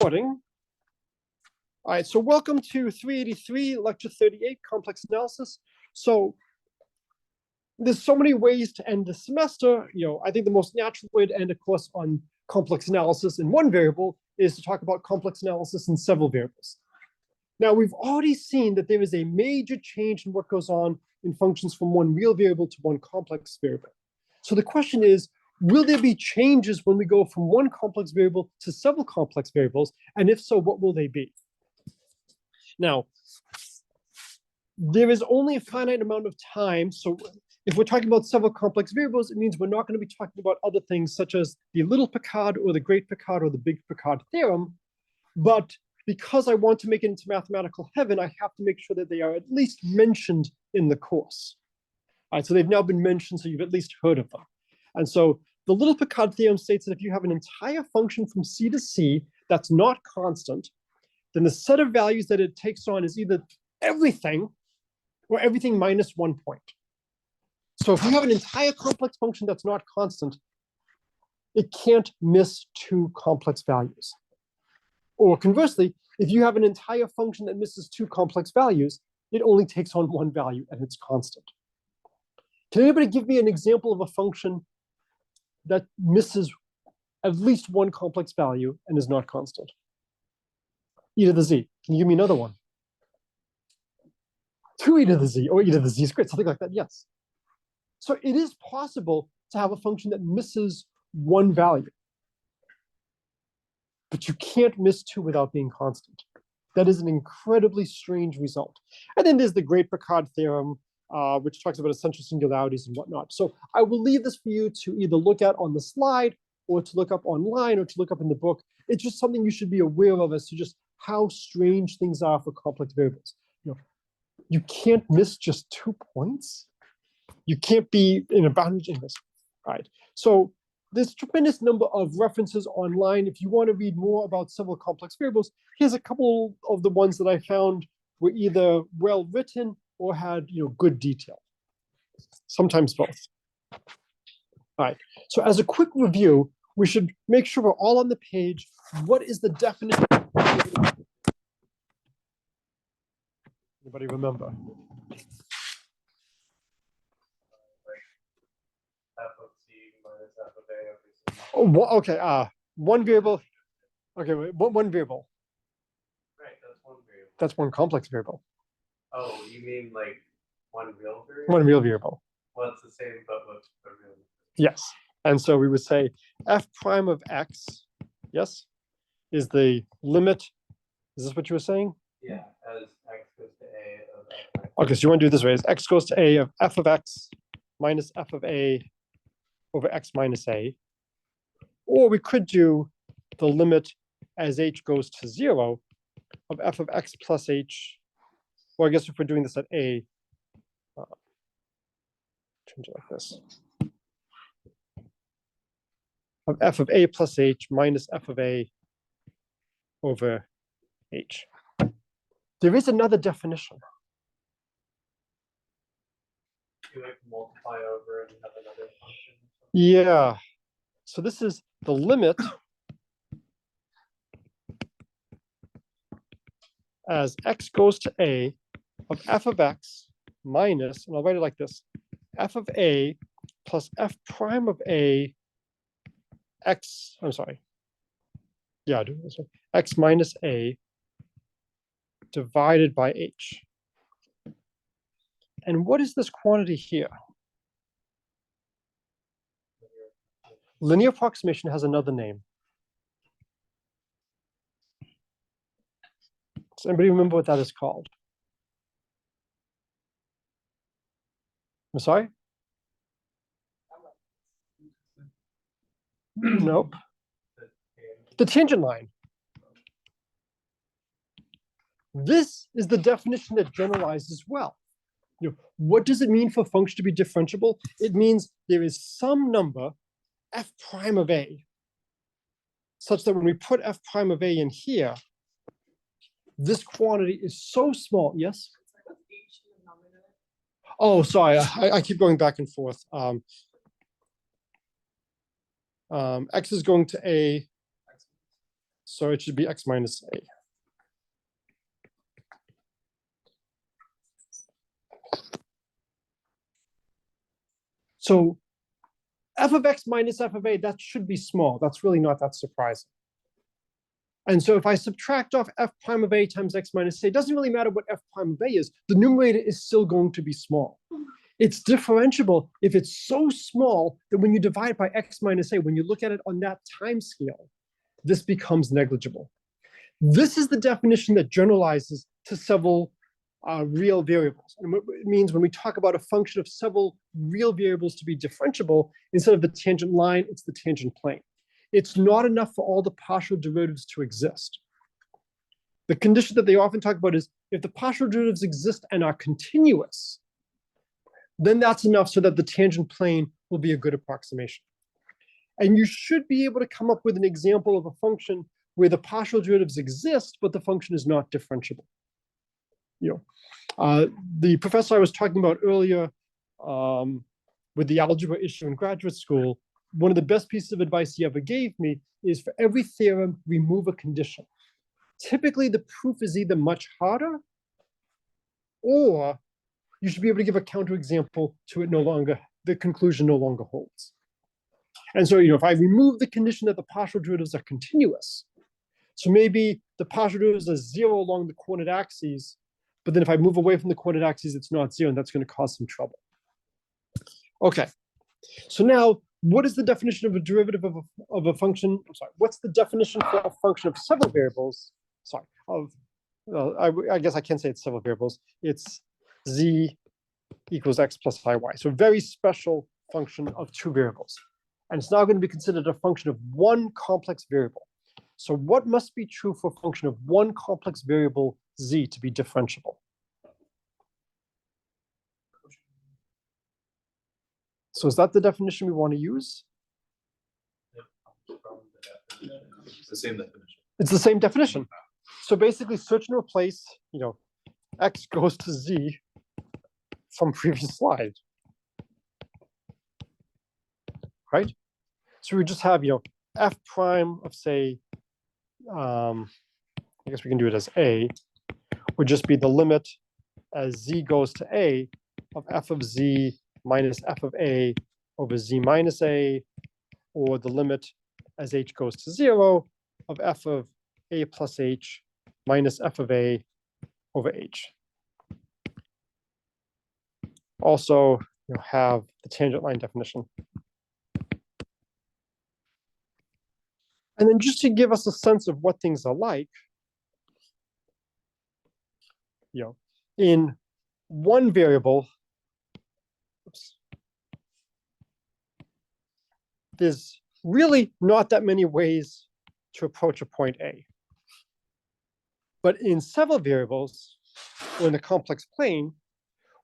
Recording. All right, so welcome to 383, lecture 38, complex analysis. So there's so many ways to end the semester. I think the most natural way to end a course on complex analysis in one variable is to talk about complex analysis in several variables. Now, we've already seen that there is a major change in what goes on in functions from one real variable to one complex variable. So the question is, will there be changes when we go from one complex variable to several complex variables? And if so, what will they be? Now, there is only a finite amount of time. So if we're talking about several complex variables, it means we're not going to be talking about other things such as the little Picard or the great Picard or the big Picard theorem. But because I want to make it into mathematical heaven, I have to make sure that they are at least mentioned in the course. All right, so they've now been mentioned, so you've at least heard of them. And so the little Picard theorem states that if you have an entire function from C to C that's not constant, then the set of values that it takes on is either everything or everything minus 1 point. So if you have an entire complex function that's not constant, it can't miss 2 complex values. Or conversely, if you have an entire function that misses 2 complex values, it only takes on 1 value and it's constant. Can anybody give me an example of a function that misses at least 1 complex value and is not constant? E to the z. Can you give me another one? 2 e to the z, or e to the z squared, something like that, yes. So it is possible to have a function that misses 1 value. But you can't miss 2 without being constant. That is an incredibly strange result. And then there's the great Picard theorem, which talks about essential singularities and whatnot. So I will leave this for you to either look at on the slide or to look up online or to look up in the book. It's just something you should be aware of as to just how strange things are for complex variables. You can't miss just 2 points. You can't be in a boundary in this. All right. So there's a tremendous number of references online. If you want to read more about several complex variables, here's a couple of the ones that I found were either well written or had good detail. Sometimes both. All right. So as a quick review, we should make sure we're all on the page. What is the definition? Anybody remember? Oh, okay. One variable. Okay, wait, one variable. Right, that's one variable. That's one complex variable. Oh, you mean like one real variable? One real variable. Well, it's the same, but with a real. Yes. And so we would say f prime of x, yes, is the limit. Is this what you were saying? Yeah, as x goes to a of x. Okay, so you want to do it this way: as x goes to a of f of x minus f of a over x minus a. Or we could do the limit as h goes to 0 of f of x plus h. Well, I guess if we're doing this at a, change it like this. Of f of a plus h minus f of a over h. There is another definition. You like multiply over and have another function? Yeah. So this is the limit as x goes to a of f of x minus, and I'll write it like this, f of a plus f prime of a x, I'm sorry. Yeah, do this one. X minus a divided by h. And what is this quantity here? Linear approximation has another name. Does anybody remember what that is called? I'm sorry? Nope. The tangent line. This is the definition that generalizes well. What does it mean for a function to be differentiable? It means there is some number, f prime of a, such that when we put f prime of a in here, this quantity is so small. Yes? Oh, sorry. I keep going back and forth. X is going to a. So it should be x minus a. So f of x minus f of a, that should be small. That's really not that surprising. And so if I subtract off f prime of a times x minus a, it doesn't really matter what f prime of a is. The numerator is still going to be small. It's differentiable if it's so small that when you divide by x minus a, when you look at it on that time scale, this becomes negligible. This is the definition that generalizes to several real variables. And what it means when we talk about a function of several real variables to be differentiable, instead of the tangent line, it's the tangent plane. It's not enough for all the partial derivatives to exist. The condition that they often talk about is if the partial derivatives exist and are continuous, then that's enough so that the tangent plane will be a good approximation. And you should be able to come up with an example of a function where the partial derivatives exist, but the function is not differentiable. The professor I was talking about earlier with the algebra issue in graduate school, one of the best pieces of advice he ever gave me is for every theorem, remove a condition. Typically, the proof is either much harder or you should be able to give a counterexample to it the conclusion no longer holds. And so, if I remove the condition that the partial derivatives are continuous, so maybe the partial derivatives are 0 along the coordinate axes, but then if I move away from the coordinate axes, it's not 0, and that's going to cause some trouble. Okay, so now, what is the definition of a derivative of a function? I'm sorry, what's the definition for a function of several variables? Sorry, I guess I can say it's several variables. It's z equals x plus iy. So a very special function of two variables. And it's now going to be considered a function of one complex variable. So what must be true for a function of one complex variable z to be differentiable? So is that the definition we want to use? It's the same definition. It's the same definition. So basically search and replace, x goes to z from previous slide. Right? So we just have, f prime of say, I guess we can do it as a, would just be the limit as z goes to a of f of z minus f of a over z minus a, or the limit as h goes to 0 of f of a plus h minus f of a over h. Also, have the tangent line definition. And then just to give us a sense of what things are like, in one variable, there's really not that many ways to approach a point A. But in several variables, or in the complex plane,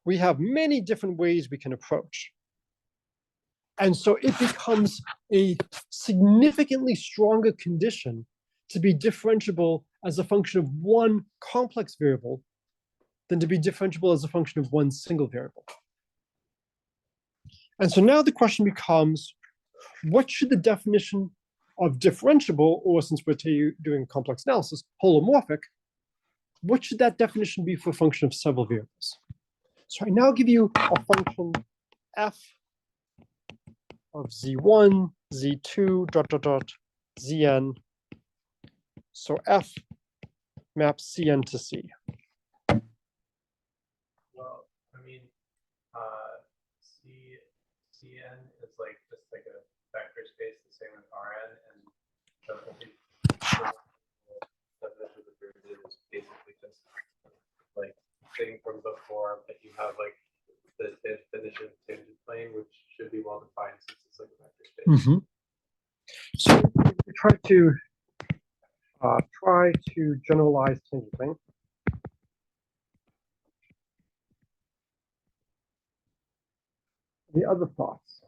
we have many different ways we can approach. And so it becomes a significantly stronger condition to be differentiable as a function of one complex variable than to be differentiable as a function of one single variable. And so now the question becomes, what should the definition of differentiable, or since we're doing complex analysis, holomorphic, what should that definition be for a function of several variables? So I now give you a function f of z1, z2, dot, dot, dot, zn. So f maps cn to c. Well, cn is just like a vector space, the same with Rn, and the definition of the derivative is basically just like thing from before, but you have like the definition of tangent plane, which should be well defined since it's like a vector space. Mm-hmm. So we try to generalize tangent plane. The other thoughts?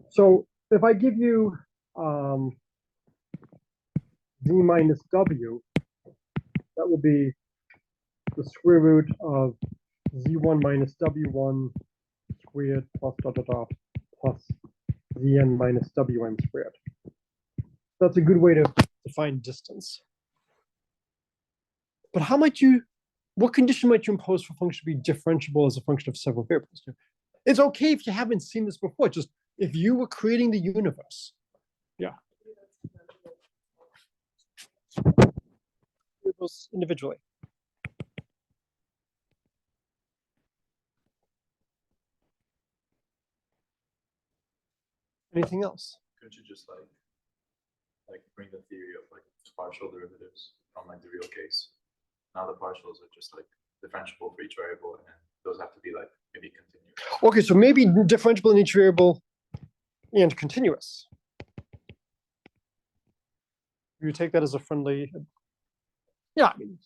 So if I give you z minus w, that will be the square root of z1 minus w1 squared plus dot dot dot plus Zn minus Wn squared. That's a good way to define distance. But how might you, what condition might you impose for a function to be differentiable as a function of several variables? It's okay if you haven't seen this before, just if you were creating the universe. Yeah. Variables individually. Anything else? Couldn't you just like bring the theory of like partial derivatives from like the real case? Now the partials are just like differentiable for each variable, and those have to be like maybe continuous. Okay, so maybe differentiable in each variable and continuous. You take that as a friendly. Yeah, I mean,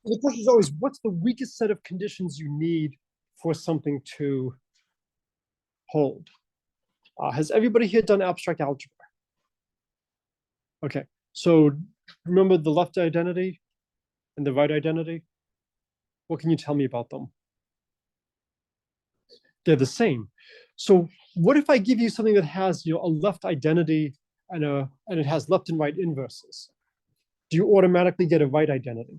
the question is always, what's the weakest set of conditions you need for something to hold? Has everybody here done abstract algebra? Okay, so remember the left identity and the right identity? What can you tell me about them? They're the same. So what if I give you something that has, you know, a left identity and it has left and right inverses? Do you automatically get a right identity?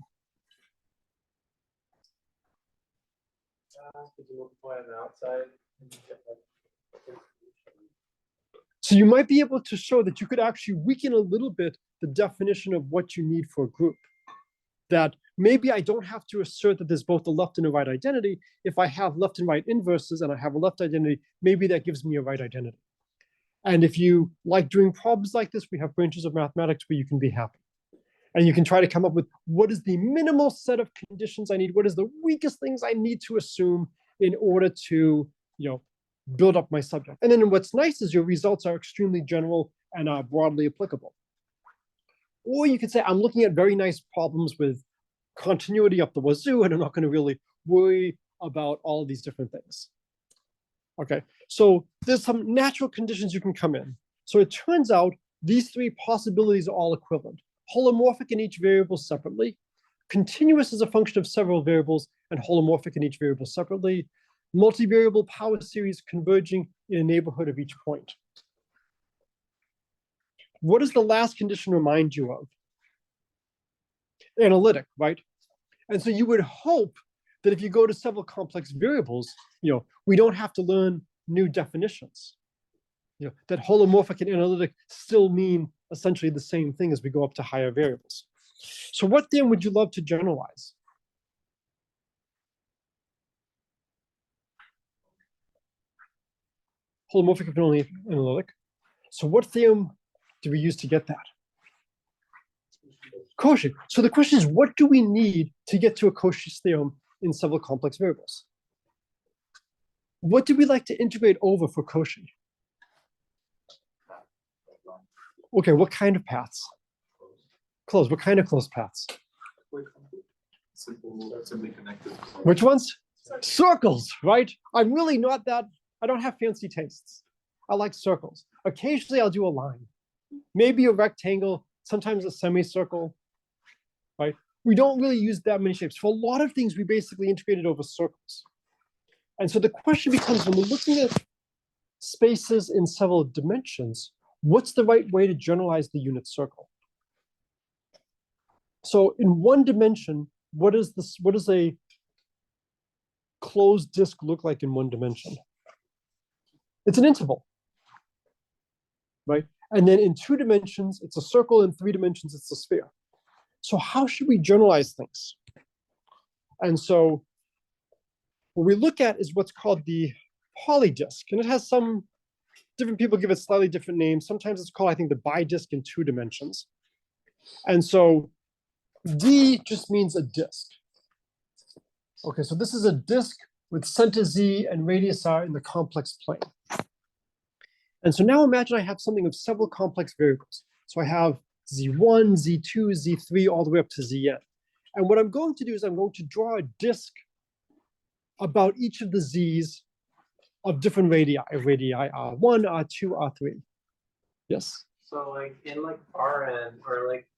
Could you multiply on the outside? And you get, like, So you might be able to show that you could actually weaken a little bit the definition of what you need for a group. That maybe I don't have to assert that there's both a left and a right identity. If I have left and right inverses and I have a left identity, maybe that gives me a right identity. And if you like doing problems like this, we have branches of mathematics where you can be happy. And you can try to come up with what is the minimal set of conditions I need, what is the weakest things I need to assume in order to, you know, build up my subject. And then what's nice is your results are extremely general and are broadly applicable. Or you could say, I'm looking at very nice problems with continuity up the wazoo, and I'm not going to really worry about all of these different things. Okay, so there's some natural conditions you can come in. So it turns out these three possibilities are all equivalent. Holomorphic in each variable separately, continuous as a function of several variables, and holomorphic in each variable separately, multivariable power series converging in a neighborhood of each point. What does the last condition remind you of? Analytic, right? And so you would hope that if you go to several complex variables, you know, we don't have to learn new definitions. You know, that holomorphic and analytic still mean essentially the same thing as we go up to higher variables. So what then would you love to generalize? Holomorphic and only analytic. So what theorem do we use to get that? Cauchy. So the question is, what do we need to get to a Cauchy's theorem in several complex variables? What do we like to integrate over for Cauchy? Okay, what kind of paths? Closed. What kind of closed paths? Simply connected. Which ones? Circles, right? I'm really not that, I don't have fancy tastes. I like circles. Occasionally I'll do a line, maybe a rectangle, sometimes a semicircle, right? We don't really use that many shapes. For a lot of things, we basically integrated over circles. And so the question becomes, when we're looking at spaces in several dimensions, what's the right way to generalize the unit circle? So in one dimension, what does a closed disk look like in one dimension? It's an interval, right? And then in 2 dimensions, it's a circle. In 3 dimensions, it's a sphere. So how should we generalize things? And so what we look at is what's called the polydisk. And it has some different people give it slightly different names. Sometimes it's called, I think, the bidisk in 2 dimensions. And so D just means a disk. Okay, so this is a disk with center Z and radius R in the complex plane. And so now imagine I have something of several complex variables. So I have Z1, Z2, Z3, all the way up to Zn. And what I'm going to do is I'm going to draw a disk about each of the Z's of different radii, R1, R2, R3. Yes? So like in like Rn, or like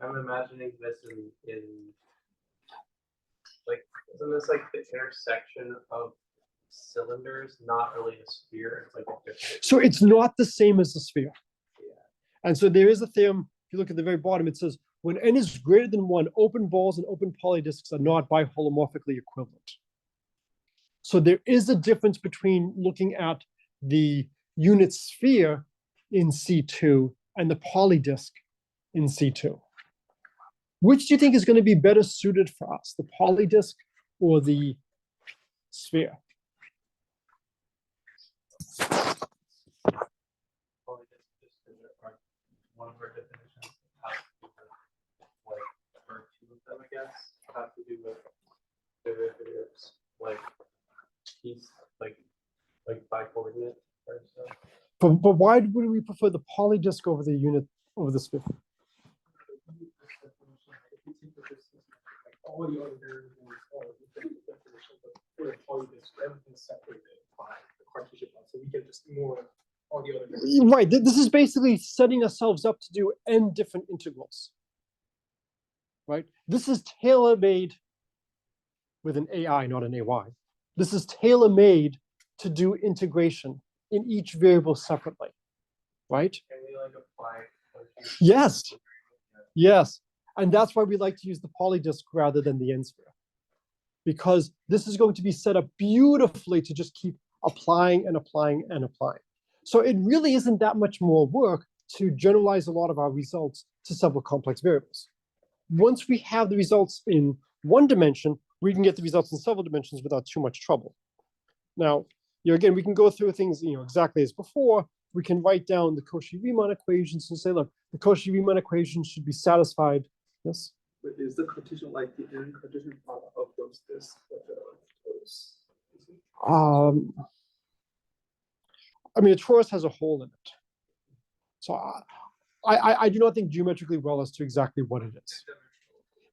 I'm imagining this in like, isn't this like the intersection of cylinders, not really a sphere. It's like a different. So it's not the same as the sphere. Yeah. And so there is a theorem, if you look at the very bottom, it says, when n is greater than 1, open balls and open polydisks are not biholomorphically equivalent. So there is a difference between looking at the unit sphere in C2 and the polydisk in C2. Which do you think is going to be better suited for us, the polydisk or the sphere? One of our definitions has to do with, like, or two of them, I guess, have to do with derivatives, like piece, like bi-coordinate or so. But why would we prefer the polydisk over the unit, over the sphere? All the other variables are the definition, but for a polydisk, everything's separated by the Cartesian one, so we can just ignore all the other variables. Right, this is basically setting ourselves up to do n different integrals. Right, this is tailor-made with an AI, not an AY. This is tailor-made to do integration in each variable separately, right? Can we like apply? Yes, yes. And that's why we like to use the polydisk rather than the n-sphere. Because this is going to be set up beautifully to just keep applying and applying and applying. So it really isn't that much more work to generalize a lot of our results to several complex variables. Once we have the results in one dimension, we can get the results in several dimensions without too much trouble. Now, again, we can go through things exactly as before. We can write down the Cauchy-Riemann equations and say, look, the Cauchy-Riemann equation should be satisfied. Yes? But is the Cartesian like the n Cartesian product of those disks? I mean, a torus has a hole in it. So I do not think geometrically well as to exactly what it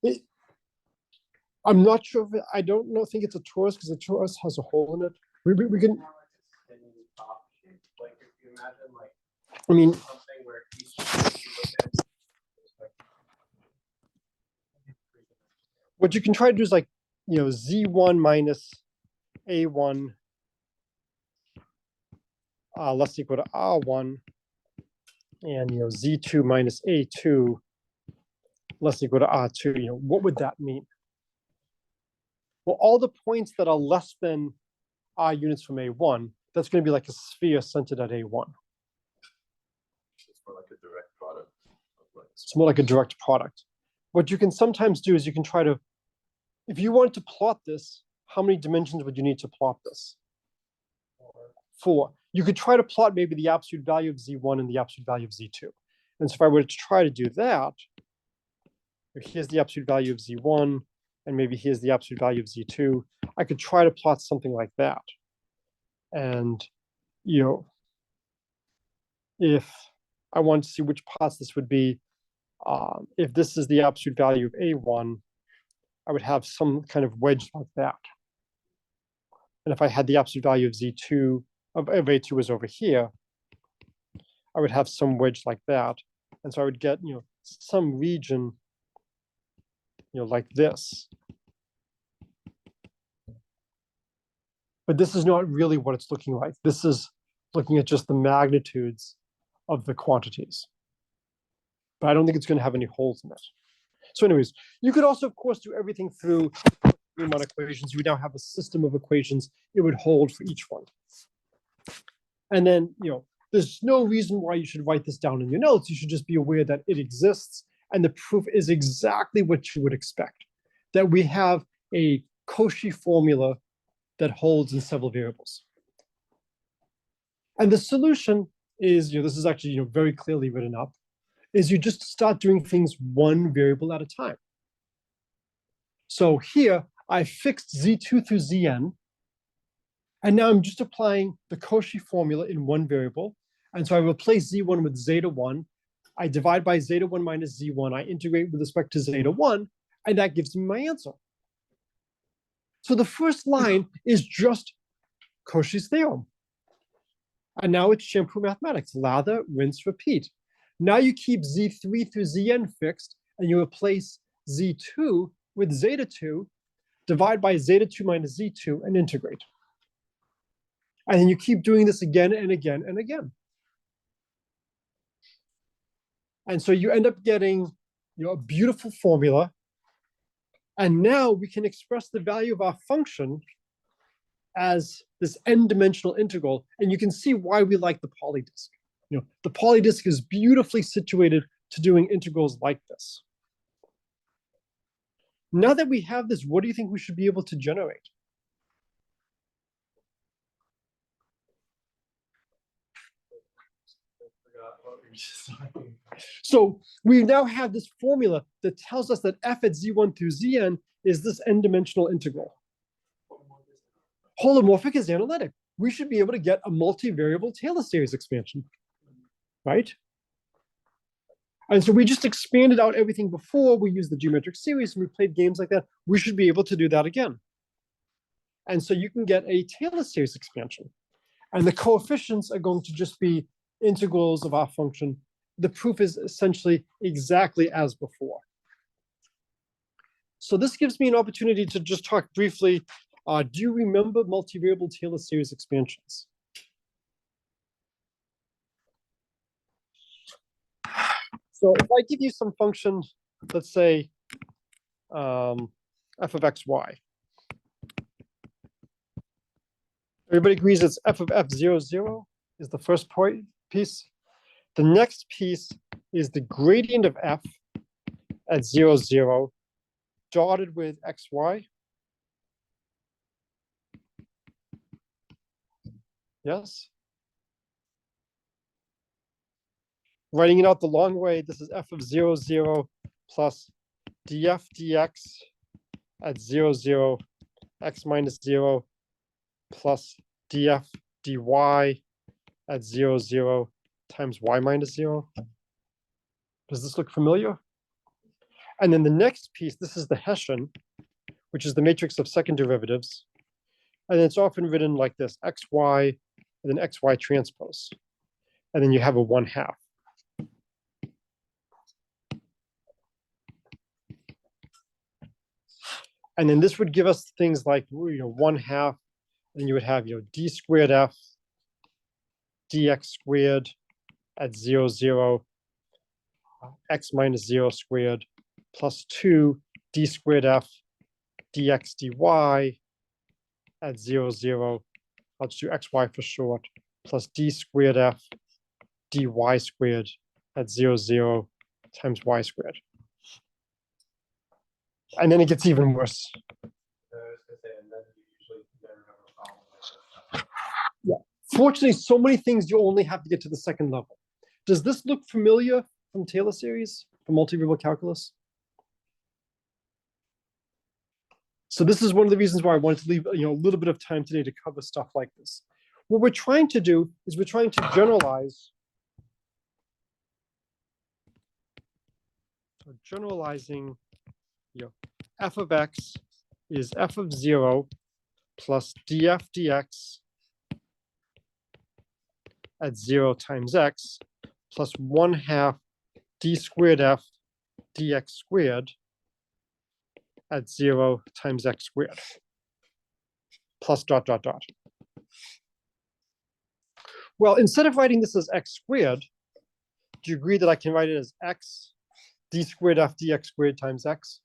is. I'm not sure if I don't think it's a torus because a torus has a hole in it. We can. Like if you imagine like I mean, something where each you look at what you can try to do is like Z1 minus A1 less equal to R1, and Z2 minus A2 less equal to R2. What would that mean? Well, all the points that are less than R units from A1, that's going to be like a sphere centered at A1. It's more like a direct product. It's more like a direct product. What you can sometimes do is you can try to, if you wanted to plot this, how many dimensions would you need to plot this? 4. You could try to plot maybe the absolute value of Z1 and the absolute value of Z2. And so if I were to try to do that, here's the absolute value of Z1, and maybe here's the absolute value of Z2. I could try to plot something like that. And, if I want to see which plots this would be, if this is the absolute value of A1, I would have some kind of wedge like that. And if I had the absolute value of Z2, of A2 was over here, I would have some wedge like that. And so I would get, some region, like this. But this is not really what it's looking like. This is looking at just the magnitudes of the quantities. But I don't think it's going to have any holes in it. So anyways, you could also, of course, do everything through Riemann equations. You would now have a system of equations it would hold for each one. And then, there's no reason why you should write this down in your notes. You should just be aware that it exists. And the proof is exactly what you would expect, that we have a Cauchy formula that holds in several variables. And the solution is, this is actually very clearly written up, is you just start doing things one variable at a time. So here, I fixed Z2 through Zn, and now I'm just applying the Cauchy formula in one variable. And so I replace Z1 with zeta 1. I divide by zeta 1 minus Z1. I integrate with respect to zeta 1, and that gives me my answer. So the first line is just Cauchy's theorem. And now it's shampoo mathematics, lather, rinse, repeat. Now you keep Z3 through Zn fixed, and you replace Z2 with zeta 2, divide by zeta 2 minus Z2, and integrate. And then you keep doing this again and again and again. And so you end up getting, a beautiful formula. And now we can express the value of our function as this n-dimensional integral. And you can see why we like the polydisk. The polydisk is beautifully situated to doing integrals like this. Now that we have this, what do you think we should be able to generate? So we now have this formula that tells us that f at z1 through zn is this n-dimensional integral. Holomorphic is analytic. We should be able to get a multivariable Taylor series expansion, right? And so we just expanded out everything before. We used the geometric series and we played games like that. We should be able to do that again. And so you can get a Taylor series expansion. And the coefficients are going to just be integrals of our function. The proof is essentially exactly as before. So this gives me an opportunity to just talk briefly. Do you remember multivariable Taylor series expansions? So if I give you some function, let's say f of xy. Everybody agrees it's f of f0, 0 is the first piece. The next piece is the gradient of f at 0, 0, dotted with xy. Yes? Writing it out the long way, this is f of 0, 0 plus df dx at 0, 0, x minus 0 plus df dy at 0, 0 times y minus 0. Does this look familiar? And then the next piece, this is the Hessian, which is the matrix of second derivatives. And it's often written like this, xy, and then xy transpose. And then you have a 1/2. And then this would give us things like 1/2. Then you would have d squared f dx squared at 0, 0, x minus 0 squared plus 2 d squared f dx dy at 0, 0. I'll just do xy for short, plus d squared f dy squared at 0, 0 times y squared. And then it gets even worse. Yeah. Fortunately, so many things you only have to get to the second level. Does this look familiar from Taylor series, from multivariable calculus? So this is one of the reasons why I wanted to leave a little bit of time today to cover stuff like this. What we're trying to do is we're trying to generalize. So generalizing, f of x is f of 0 plus df dx at 0 times x plus 1/2 d squared f dx squared at 0 times x squared plus ... Well, instead of writing this as x squared, do you agree that I can write it as x d squared f dx squared times x?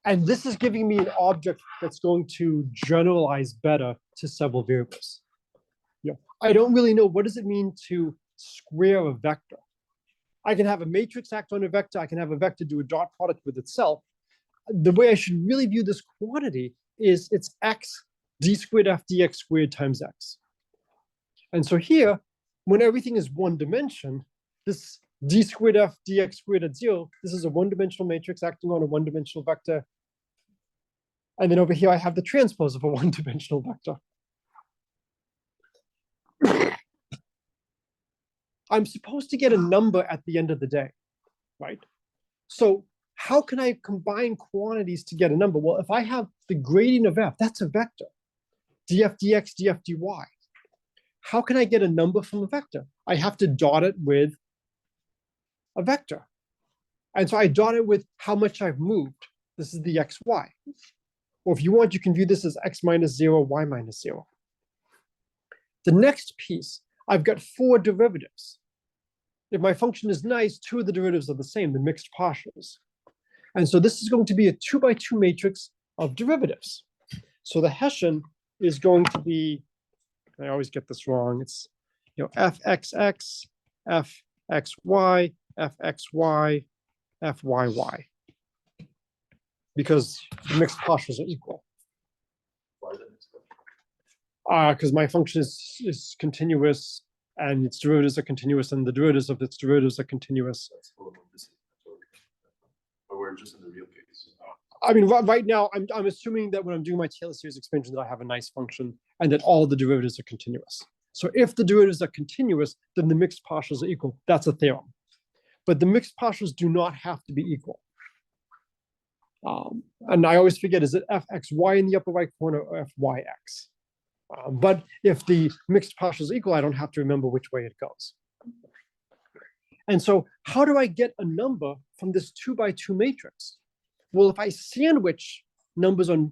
And this is giving me an object that's going to generalize better to several variables. I don't really know, what does it mean to square a vector? I can have a matrix act on a vector. I can have a vector do a dot product with itself. The way I should really view this quantity is it's x d squared f dx squared times x. And so here, when everything is one dimension, this d squared f dx squared at 0, this is a one-dimensional matrix acting on a one-dimensional vector. And then over here, I have the transpose of a one-dimensional vector. I'm supposed to get a number at the end of the day, right? So how can I combine quantities to get a number? Well, if I have the gradient of f, that's a vector, df dx, df dy. How can I get a number from a vector? I have to dot it with a vector. And so I dot it with how much I've moved. This is the xy. Or if you want, you can view this as x minus 0, y minus 0. The next piece, I've got 4 derivatives. If my function is nice, 2 of the derivatives are the same, the mixed partials. And so this is going to be a 2 by 2 matrix of derivatives. So the Hessian is going to be, I always get this wrong, it's fxx, fxy, fxy, fyy. Because the mixed partials are equal. Because my function is continuous and its derivatives are continuous and the derivatives of its derivatives are continuous. But we're just in the real case. I mean, right now, I'm assuming that when I'm doing my Taylor series expansion that I have a nice function and that all the derivatives are continuous. So if the derivatives are continuous, then the mixed partials are equal. That's a theorem. But the mixed partials do not have to be equal. And I always forget, is it fxy in the upper right corner or fyx? But if the mixed partials are equal, I don't have to remember which way it goes. And so how do I get a number from this 2 by 2 matrix? Well, if I sandwich vectors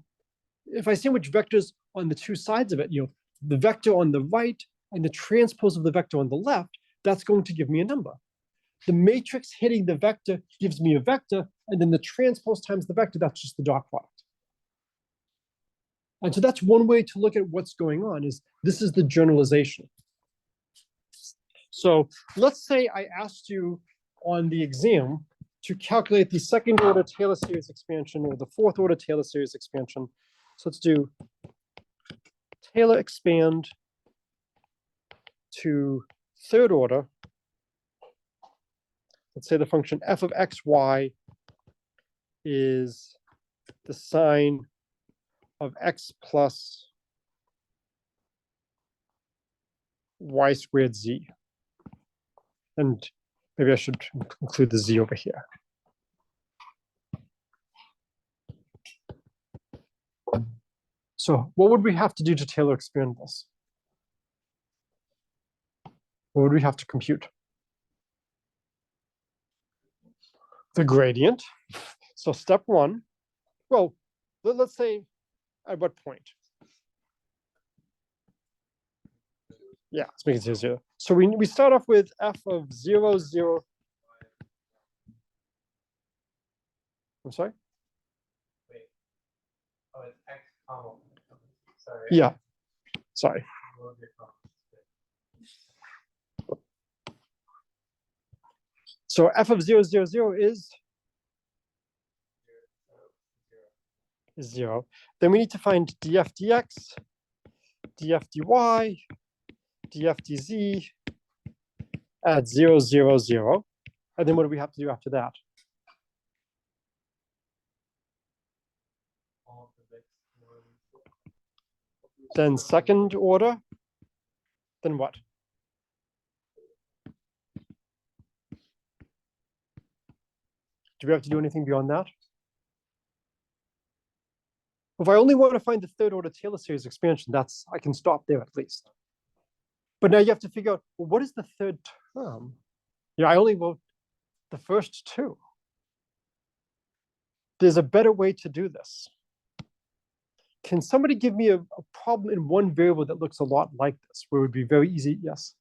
on the 2 sides of it, the vector on the right and the transpose of the vector on the left, that's going to give me a number. The matrix hitting the vector gives me a vector, and then the transpose times the vector, that's just the dot product. And so that's one way to look at what's going on, is this is the generalization. So let's say I asked you on the exam to calculate the 2nd order Taylor series expansion or the 4th order Taylor series expansion. So let's do Taylor expand to 3rd order. Let's say the function f of xy is the sine of x plus y squared z. And maybe I should include the z over here. So what would we have to do to Taylor expand this? What would we have to compute? The gradient. So step 1, well, let's say at what point? Yeah, let's make it 0, 0. So we start off with f of 0, 0. I'm sorry? Wait. Oh, it's x comma. Sorry. Yeah, sorry. So f of 0, 0, 0 is 0. Then we need to find df dx, df dy, df dz at 0, 0, 0. And then what do we have to do after that? Then 2nd order, then what? Do we have to do anything beyond that? If I only want to find the 3rd order Taylor series expansion, I can stop there at least. But now you have to figure out, well, what is the 3rd term? I only wrote the first 2. There's a better way to do this. Can somebody give me a problem in one variable that looks a lot like this, where it would be very easy? Yes.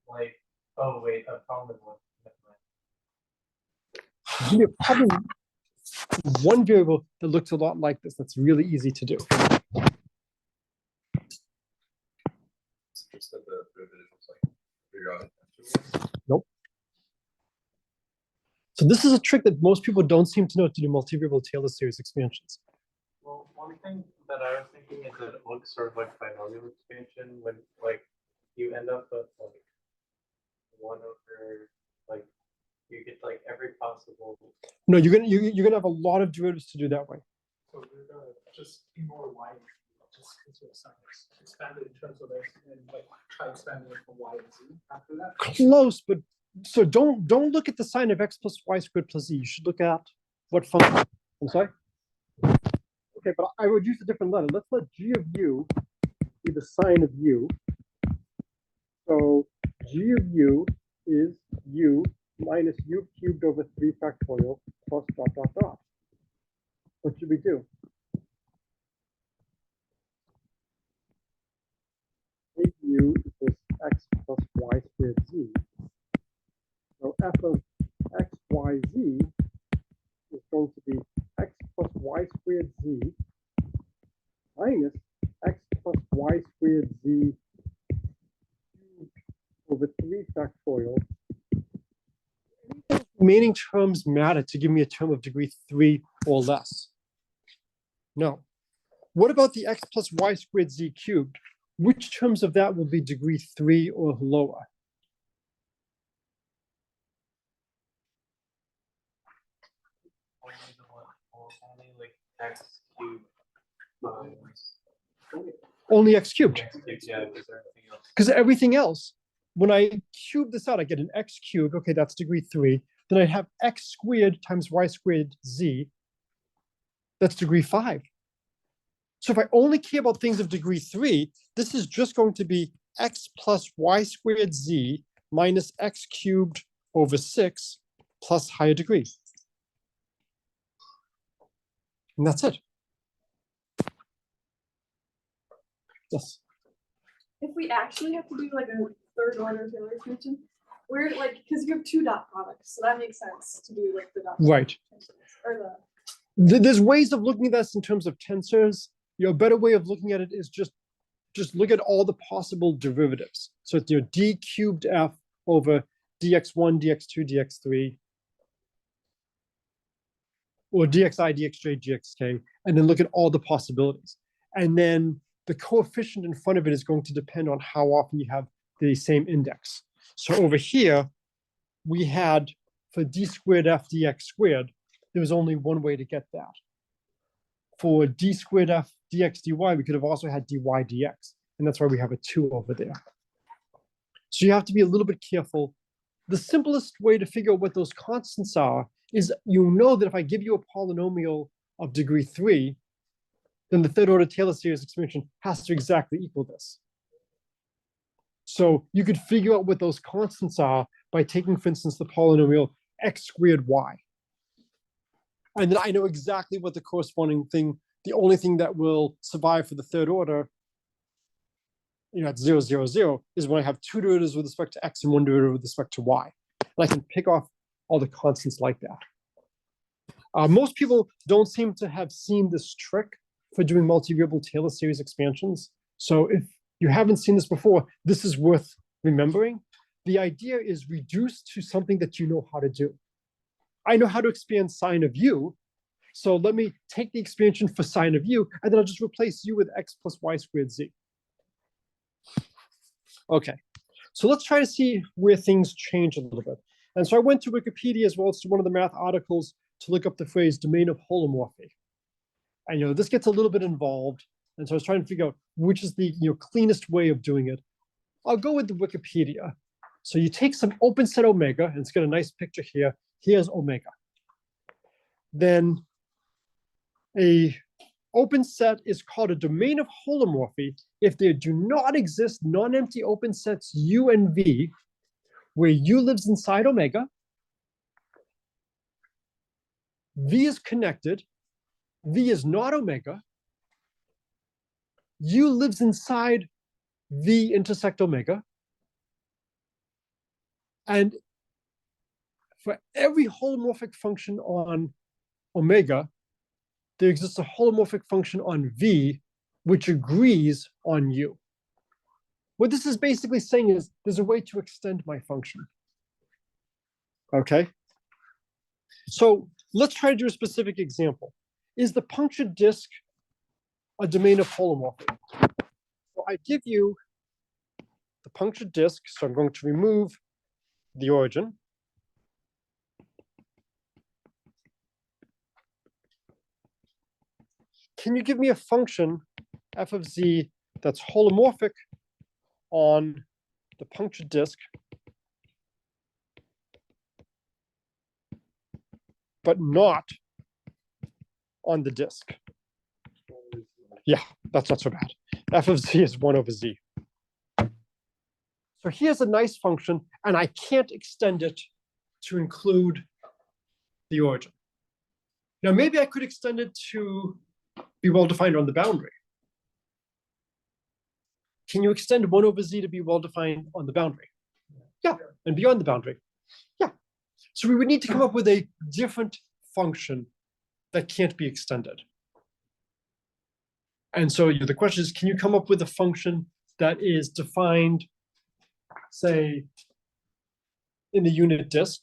Like, oh wait, a problem in one. Give me a problem in one variable that looks a lot like this. That's really easy to do. Just that the derivative is like figure out afterwards. Nope. So this is a trick that most people don't seem to know to do multivariable Taylor series expansions. Well, one thing that I was thinking is that it looks sort of like binomial expansion when like you end up with like 1 over like you get like every possible. No, you're gonna have a lot of derivatives to do that way. So we're gonna just ignore y, just consider sin x, expand it in terms of x, and like try expanding it from y and z after that. Close, but so don't look at the sine of x plus y squared plus z. You should look at what function. I'm sorry. Okay, but I would use a different letter. Let's let g of u be the sine of u. So g of u is u minus u cubed over 3 factorial plus dot dot dot. What should we do? f of x, y, z is going to be x plus y squared z minus x plus y squared z over 3 factorial. Remaining terms matter to give me a term of degree 3 or less. No. What about the x plus y squared z cubed? Which terms of that will be degree 3 or lower? Only like x cubed. Only x cubed. X cubed, yeah, because everything else. Because everything else, when I cube this out, I get an x cubed. Okay, that's degree 3. Then I have x squared times y squared z. That's degree 5. So if I only care about things of degree 3, this is just going to be x plus y squared z minus x cubed over 6 plus higher degree. And that's it. Yes. If we actually have to do like a third order Taylor expansion, we're like, because you have two dot products, so that makes sense to do like the dot Right. or There's ways of looking at this in terms of tensors. A better way of looking at it is just look at all the possible derivatives. So it's d cubed f over dx1, dx2, dx3, or dxi, dxj, dxk, and then look at all the possibilities. And then the coefficient in front of it is going to depend on how often you have the same index. So over here, we had for d squared f dx squared, there was only one way to get that. For d squared f dx dy, we could have also had dy dx, and that's why we have a 2 over there. So you have to be a little bit careful. The simplest way to figure out what those constants are is you know that if I give you a polynomial of degree 3, then the third order Taylor series expansion has to exactly equal this. So you could figure out what those constants are by taking, for instance, the polynomial x squared y. And then I know exactly what the corresponding thing, the only thing that will survive for the third order, at 0, 0, 0, is when I have two derivatives with respect to x and one derivative with respect to y. And I can pick off all the constants like that. Most people don't seem to have seen this trick for doing multivariable Taylor series expansions. So if you haven't seen this before, this is worth remembering. The idea is reduced to something that you know how to do. I know how to expand sine of u, so let me take the expansion for sine of u, and then I'll just replace u with x plus y squared z. Okay, so let's try to see where things change a little bit. And so I went to Wikipedia as well as to one of the math articles to look up the phrase domain of holomorphy. And this gets a little bit involved, and so I was trying to figure out which is the cleanest way of doing it. I'll go with the Wikipedia. So you take some open set omega, and it's got a nice picture here. Here's omega. Then a open set is called a domain of holomorphy if there do not exist non-empty open sets U and V, where U lives inside omega, V is connected, V is not omega, U lives inside V intersect omega, and for every holomorphic function on omega, there exists a holomorphic function on V which agrees on U. What this is basically saying is there's a way to extend my function. Okay? So let's try to do a specific example. Is the punctured disk a domain of holomorphy? So I give you the punctured disk, so I'm going to remove the origin. Can you give me a function, f of z, that's holomorphic on the punctured disk, but not on the disk? Yeah, that's not so bad. F of z is 1 over z. So here's a nice function, and I can't extend it to include the origin. Now, maybe I could extend it to be well-defined on the boundary. Can you extend 1 over z to be well-defined on the boundary? Yeah, and beyond the boundary. Yeah, So we would need to come up with a different function that can't be extended. And so the question is, can you come up with a function that is defined, say, in the unit disk,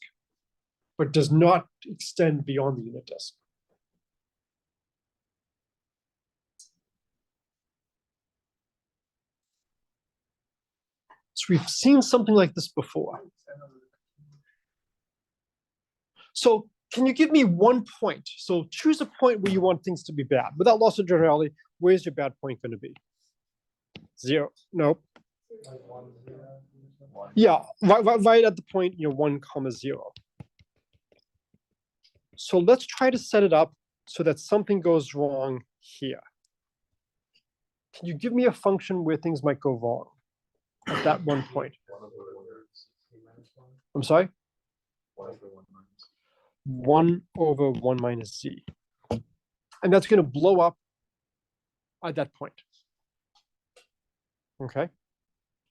but does not extend beyond the unit disk? So we've seen something like this before. So can you give me one point? So choose a point where you want things to be bad. Without loss of generality, where's your bad point going to be? 0. Nope. Yeah, right at the point, 1, 0. So let's try to set it up so that something goes wrong here. Can you give me a function where things might go wrong at that one point? I'm sorry? 1 over 1 minus z. And that's going to blow up at that point. Okay?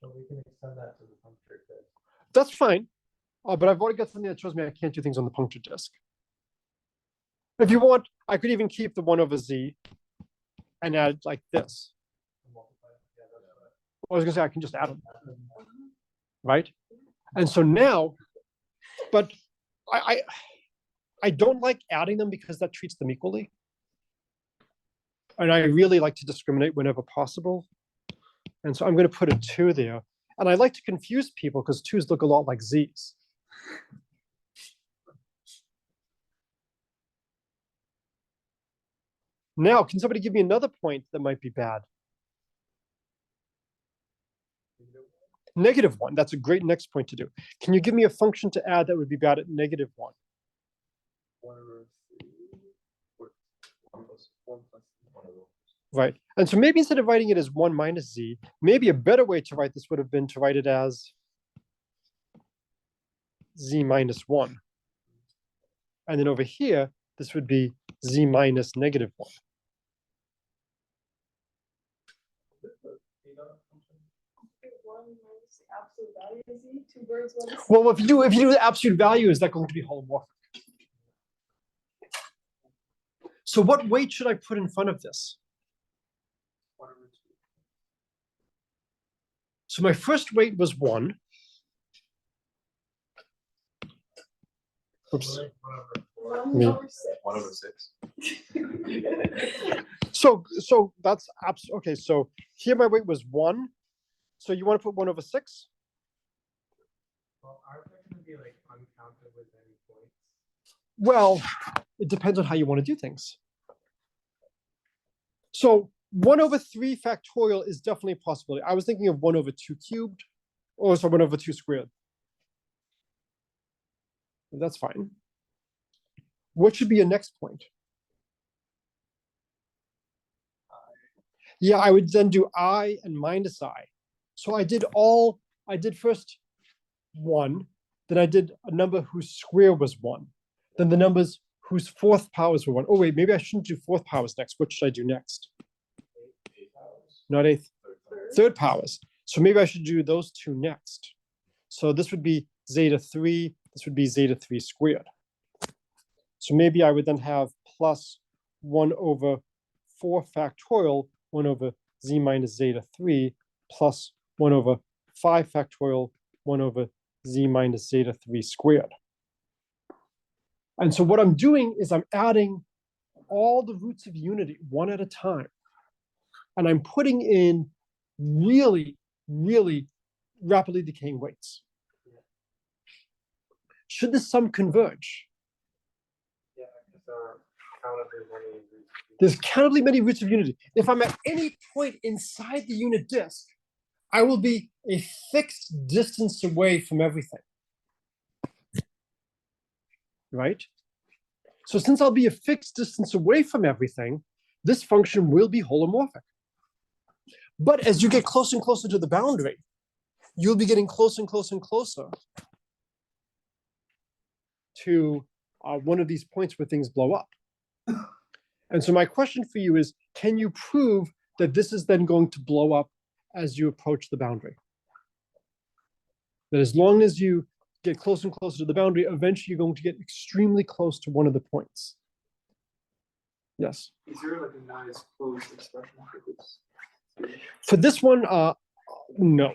So we can extend that to the puncture disk. That's fine. But I've already got something that shows me I can't do things on the puncture disk. If you want, I could even keep the 1 over z and add like this. I was going to say I can just add them. Right? And so now, but I don't like adding them because that treats them equally. And I really like to discriminate whenever possible. And so I'm going to put a 2 there. And I like to confuse people because 2's look a lot like z's. Now, can somebody give me another point that might be bad? -1. That's a great next point to do. Can you give me a function to add that would be bad at -1? Right. And so maybe instead of writing it as 1 minus z, maybe a better way to write this would have been to write it as z minus 1. And then over here, this would be z minus -1. Well, if you do the absolute value, is that going to be holomorphic? So what weight should I put in front of this? So my first weight was 1. Oops. 1 over 6. 1 over 6. So that's okay. So here my weight was 1. So you want to put 1 over 6? Well, are there going to be like uncounted with any points? Well, it depends on how you want to do things. So 1 over 3 factorial is definitely a possibility. I was thinking of 1 over 2 cubed, or so 1 over 2 squared. That's fine. What should be your next point? Yeah, I would then do I and minus I. So I did first 1, then I did a number whose square was 1, then the numbers whose 4th powers were 1. Oh wait, maybe I shouldn't do 4th powers next. What should I do next? Not 8th. 3rd powers. So maybe I should do those 2 next. So this would be zeta 3, this would be zeta 3 squared. So maybe I would then have plus 1 over 4 factorial, 1 over z minus zeta 3, plus 1 over 5 factorial, 1 over z minus zeta 3 squared. And so what I'm doing is I'm adding all the roots of unity one at a time. And I'm putting in really, really rapidly decaying weights. Should the sum converge? Yeah, because there are countably many roots. There's countably many roots of unity. If I'm at any point inside the unit disk, I will be a fixed distance away from everything. Right? So since I'll be a fixed distance away from everything, this function will be holomorphic. But as you get closer and closer to the boundary, you'll be getting closer and closer and closer to one of these points where things blow up. And so my question for you is, can you prove that this is then going to blow up as you approach the boundary? That as long as you get closer and closer to the boundary, eventually you're going to get extremely close to one of the points. Yes. Is there like a nice closed expression for this? For this one, no.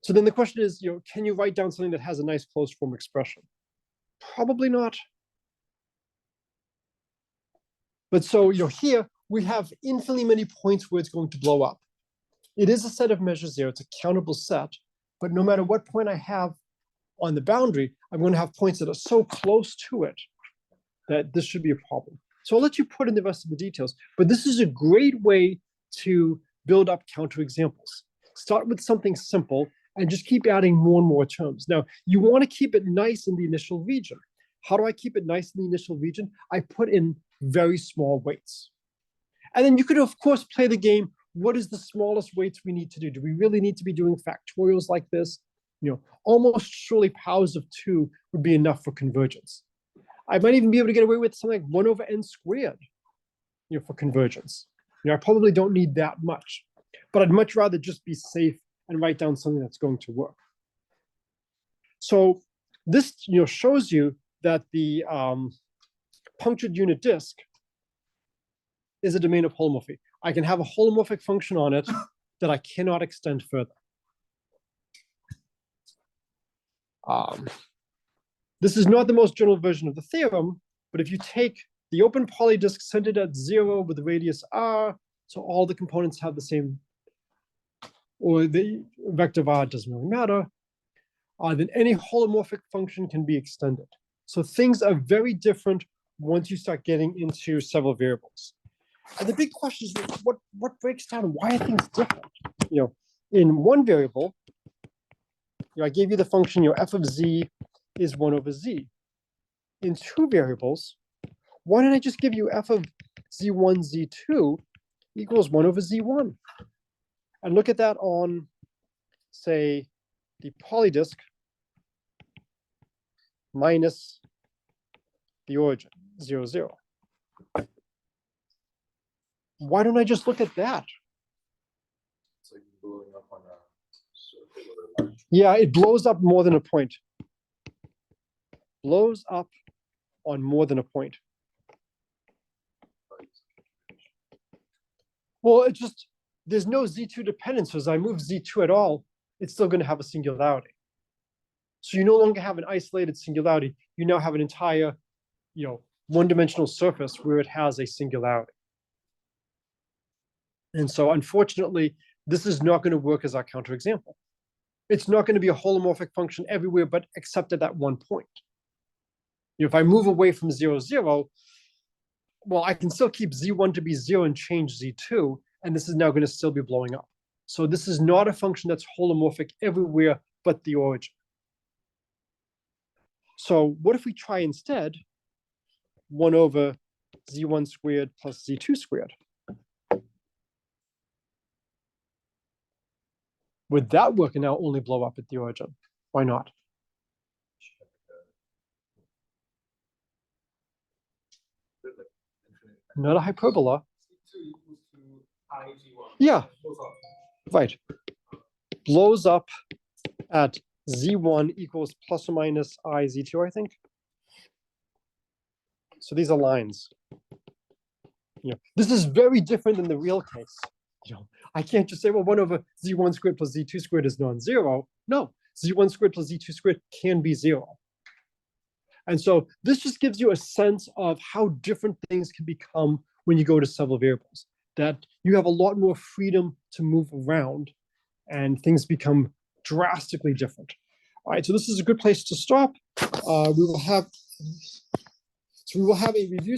So then the question is, can you write down something that has a nice closed form expression? Probably not. But so, here we have infinitely many points where it's going to blow up. It is a set of measures there. It's a countable set. But no matter what point I have on the boundary, I'm going to have points that are so close to it that this should be a problem. So I'll let you put in the rest of the details. But this is a great way to build up counterexamples. Start with something simple and just keep adding more and more terms. Now, you want to keep it nice in the initial region. How do I keep it nice in the initial region? I put in very small weights. And then you could, of course, play the game. What is the smallest weights we need to do? Do we really need to be doing factorials like this? Almost surely powers of 2 would be enough for convergence. I might even be able to get away with something like 1 over n squared, for convergence. I probably don't need that much, but I'd much rather just be safe and write down something that's going to work. So this, shows you that the punctured unit disk is a domain of holomorphy. I can have a holomorphic function on it that I cannot extend further. This is not the most general version of the theorem, but if you take the open polydisk centered at 0 with the radius r, so all the components have the same, or the vector of r doesn't really matter, then any holomorphic function can be extended. So things are very different once you start getting into several variables. And the big question is, what breaks down? Why are things different? In one variable, I gave you the function, f of z is 1 over z. In 2 variables, why don't I just give you f of z1, z2 equals 1 over z1? And look at that on, say, the polydisk minus the origin, 0, 0. Why don't I just look at that? It's like blowing up on a circle or a line. Yeah, it blows up more than a point. Blows up on more than a point. Well, there's no Z2 dependence. So as I move Z2 at all, it's still going to have a singularity. So you no longer have an isolated singularity. You now have an entire, one-dimensional surface where it has a singularity. And so unfortunately, this is not going to work as our counterexample. It's not going to be a holomorphic function everywhere, but except at that one point. If I move away from 0, 0, well, I can still keep z1 to be 0 and change z2, and this is now going to still be blowing up. So this is not a function that's holomorphic everywhere but the origin. So what if we try instead 1 over z1 squared plus z2 squared? Would that work and now only blow up at the origin? Why not? Not a hyperbola. Yeah, right. Blows up at z1 equals plus or minus I z2, I think. So these are lines. This is very different than the real case. I can't just say, well, 1 over z1 squared plus z2 squared is non-zero. No, z1 squared plus z2 squared can be 0. And so this just gives you a sense of how different things can become when you go to several variables, that you have a lot more freedom to move around and things become drastically different. All right, so this is a good place to stop. We will have a review